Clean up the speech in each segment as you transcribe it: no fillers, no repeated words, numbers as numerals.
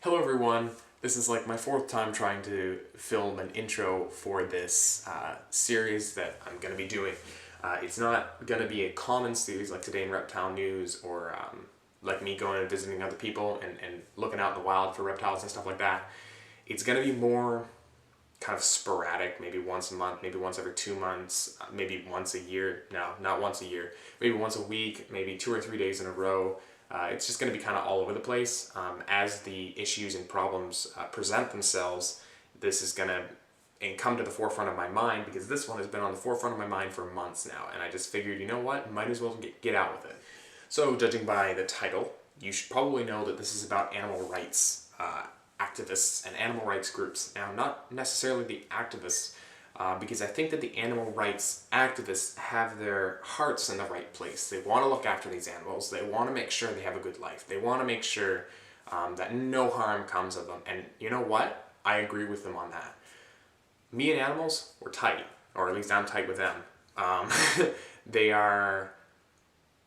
Hello everyone, this is like my fourth time trying to film an intro for this series that I'm going to be doing. It's not going to be a common series like Today in Reptile News or like me going and visiting other people and looking out in the wild for reptiles and stuff like that. It's going to be more kind of sporadic, maybe once a month, maybe once every 2 months, maybe once a year. No, not once a year. Maybe once a week, maybe 2 or 3 days in a row. It's just going to be kind of all over the place. As the issues and problems present themselves, this is going to come to the forefront of my mind, because this one has been on the forefront of my mind for months now, and I just figured, you know what, might as well get out with it. So, judging by the title, you should probably know that this is about animal rights activists and animal rights groups. Now, not necessarily the activists, because I think that the animal rights activists have their hearts in the right place. They want to look after these animals. They want to make sure they have a good life. They want to make sure that no harm comes of them. And you know what? I agree with them on that. Me and animals, we're tight, or at least I'm tight with them.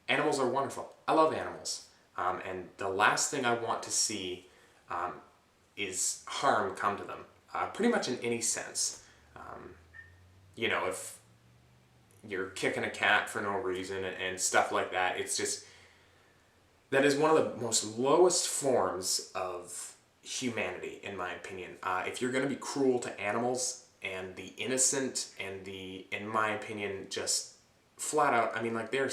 Animals are wonderful. I love animals. And the last thing I want to see is harm come to them, pretty much in any sense. If you're kicking a cat for no reason and stuff like that, it's just, that is one of the most lowest forms of humanity, in my opinion. If you're going to be cruel to animals and the innocent and the, in my opinion, just flat out, I mean, like, they're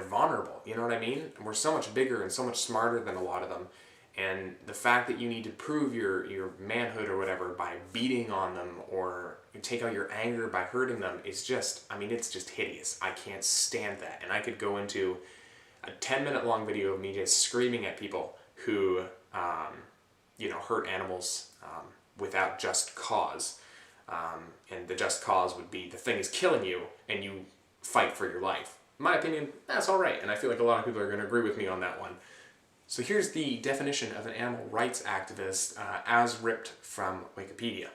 vulnerable, you know what I mean? We're so much bigger and so much smarter than a lot of them. And the fact that you need to prove your manhood or whatever by beating on them, or you take out your anger by hurting them, is just, I mean, it's just hideous. I can't stand that. And I could go into a 10-minute long video of me just screaming at people who, hurt animals without just cause. And the just cause would be the thing is killing you and you fight for your life. In my opinion, that's all right. And I feel like a lot of people are going to agree with me on that one. So here's the definition of an animal rights activist as ripped from Wikipedia.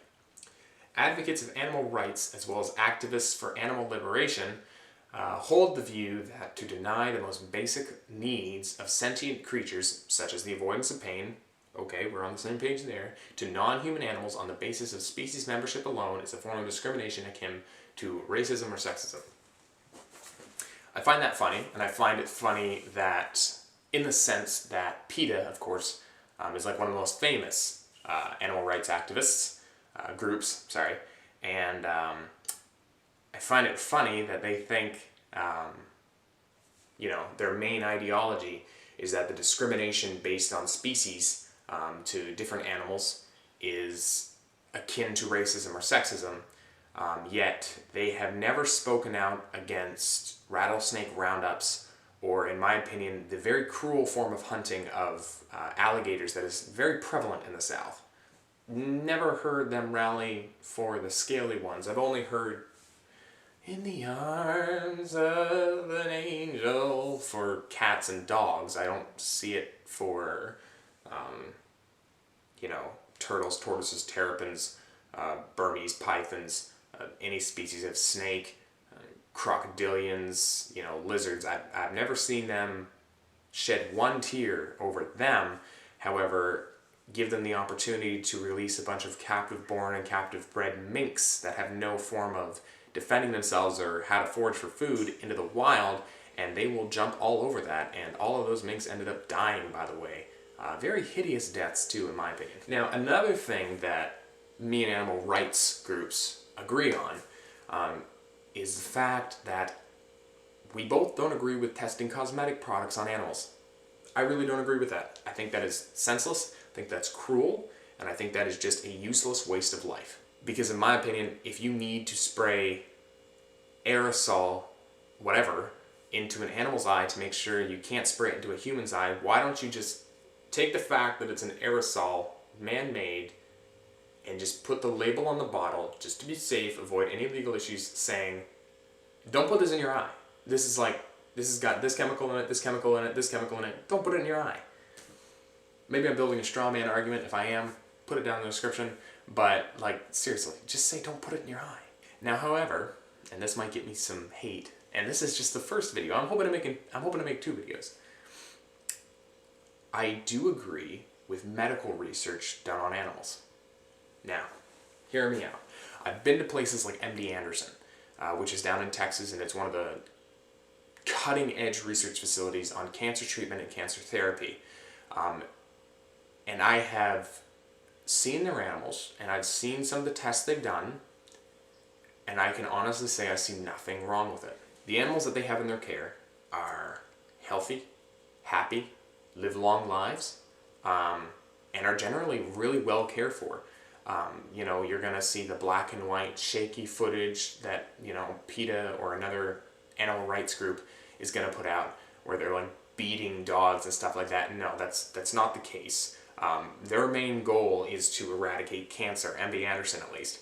Advocates of animal rights, as well as activists for animal liberation, hold the view that to deny the most basic needs of sentient creatures, such as the avoidance of pain, okay, we're on the same page there, to non-human animals on the basis of species membership alone is a form of discrimination akin to racism or sexism. I find that funny, and I find it funny that, in the sense that PETA, of course, is like one of the most famous animal rights activists, groups, and I find it funny that they think, their main ideology is that the discrimination based on species to different animals is akin to racism or sexism, yet they have never spoken out against rattlesnake roundups, or, in my opinion, the very cruel form of hunting of alligators that is very prevalent in the South. Never heard them rally for the scaly ones. I've only heard "in the arms of an angel" for cats and dogs. I don't see it for, turtles, tortoises, terrapins, Burmese pythons, any species of snake, crocodilians, lizards. I've never seen them shed one tear over them. However, give them the opportunity to release a bunch of captive-born and captive-bred minks that have no form of defending themselves or how to forage for food into the wild, and they will jump all over that, and all of those minks ended up dying, by the way. Very hideous deaths, too, in my opinion. Now, another thing that me and animal rights groups agree on is the fact that we both don't agree with testing cosmetic products on animals. I really don't agree with that. I think that is senseless, I think that's cruel, and I think that is just a useless waste of life. Because in my opinion, if you need to spray aerosol, whatever, into an animal's eye to make sure you can't spray it into a human's eye, why don't you just take the fact that it's an aerosol, man-made, and just put the label on the bottle, just to be safe, avoid any legal issues, saying, don't put this in your eye. This has got this chemical in it, this chemical in it, this chemical in it. Don't put it in your eye. Maybe I'm building a straw man argument. If I am, put it down in the description. But, seriously, just say don't put it in your eye. Now, however, and this might get me some hate, and this is just the first video. I'm hoping to make 2 videos. I do agree with medical research done on animals. Now, hear me out. I've been to places like MD Anderson, which is down in Texas, and it's one of the cutting-edge research facilities on cancer treatment and cancer therapy. And I have seen their animals, and I've seen some of the tests they've done, and I can honestly say I see nothing wrong with it. The animals that they have in their care are healthy, happy, live long lives, and are generally really well cared for. You know, you're going to see the black and white shaky footage that, you know, PETA or another animal rights group is going to put out where they're like beating dogs and stuff like that. No, that's not the case. Their main goal is to eradicate cancer, MD Anderson at least.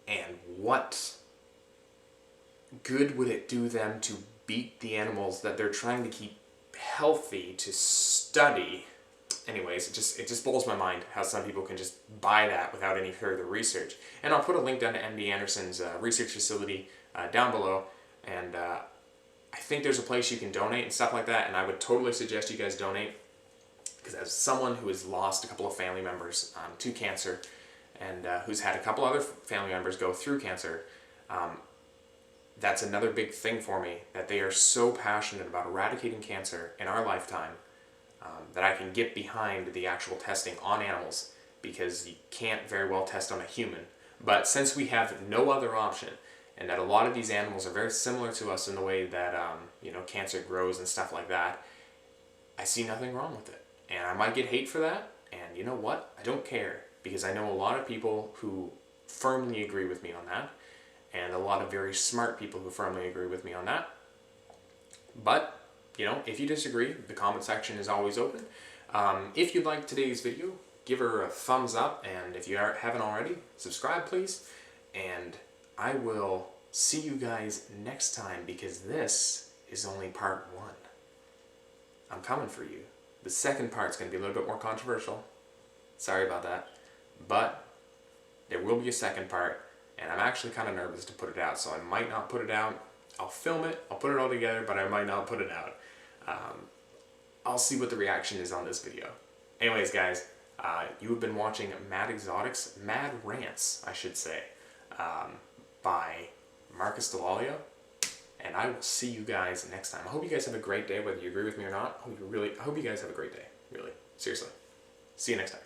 And what good would it do them to beat the animals that they're trying to keep healthy to study? Anyways, it just blows my mind how some people can just buy that without any further research. And I'll put a link down to MD Anderson's research facility down below. And I think there's a place you can donate and stuff like that. And I would totally suggest you guys donate. Because as someone who has lost a couple of family members to cancer, and who's had a couple other family members go through cancer, that's another big thing for me, that they are so passionate about eradicating cancer in our lifetime that I can get behind the actual testing on animals, because you can't very well test on a human. But since we have no other option, and that a lot of these animals are very similar to us in the way that you know, cancer grows and stuff like that, I see nothing wrong with it. And I might get hate for that, and you know what? I don't care, because I know a lot of people who firmly agree with me on that, and a lot of very smart people who firmly agree with me on that. But, you know, if you disagree, the comment section is always open. If you liked today's video, give her a thumbs up, and if you haven't already, subscribe please. And I will see you guys next time, because this is only part 1. I'm coming for you. The second part's going to be a little bit more controversial. Sorry about that. But there will be a second part, and I'm actually kind of nervous to put it out, so I might not put it out. I'll film it, I'll put it all together, but I might not put it out. I'll see what the reaction is on this video. Anyways, guys, you have been watching Mad Exotics, Mad Rants, I should say, by Marcus Dell'Olio, and I will see you guys next time. I hope you guys have a great day, whether you agree with me or not. I hope you guys have a great day, really. Seriously. See you next time.